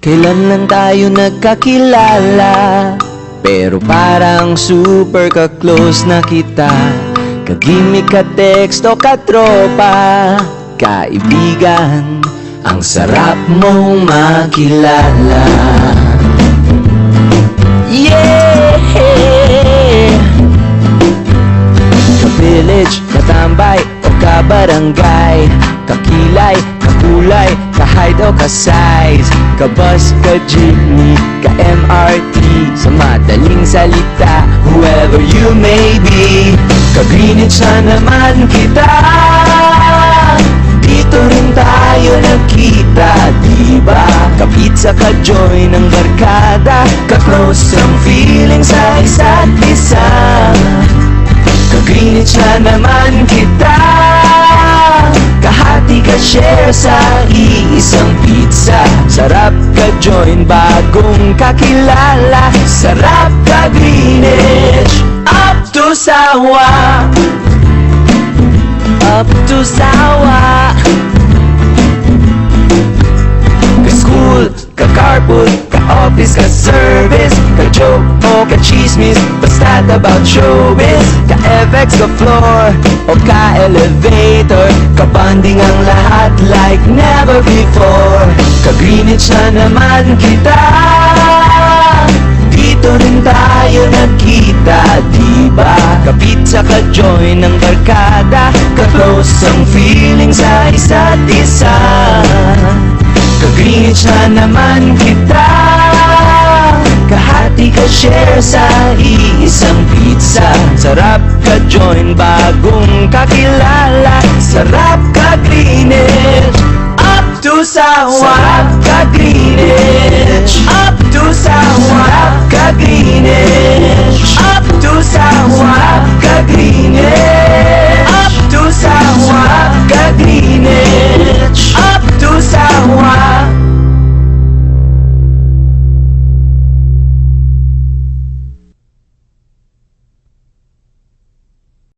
Kailan lang tayo nagkakilala, pero parang super ka-close na kita. Kagimik, ka-teksto, ka-tropa, kaibigan, ang sarap mong makilala. Yeah! Ka-village, katambay, o ka-barangay, kakilay, kakulay, ka-height o ka-size, ka-bus, ka-jeepney, ka-MRT, sa madaling salita, whoever you may be. Ka-Greenwich na naman kita, dito rin tayo nagkita, diba? Ka-pizza, ka-joy ng barkada, ka-close ang feeling sa isa't isa. Ka-Greenwich na naman kita, kahati ka-share sa iisang pizza. Sarap ka-join bagong kakilala, sarap ka-Greenwich. Up to Sawa, up to Sawa. Ka-school, ka-carpool, ka-office, ka-service, ka-joke o ka-chismis, basta't about showbiz. Ka-FX, ka-floor o ka-elevator, ka-bonding ang lahat like never before. Ka-Greenwich na naman kita, dito rin tayo nagkita, diba? Ka-pizza, ka-join ng barkada, ka-close ang feeling sa isa't isa. Ka-Greenwich na naman kita, kahati ka-share sa iisang pizza. Sarap ka-join bagong kakilala, sarap ka-Greenwich. Up to Sawa, sarap ka-Greenwich. Up to Sawa, sarap ka-Greenwich.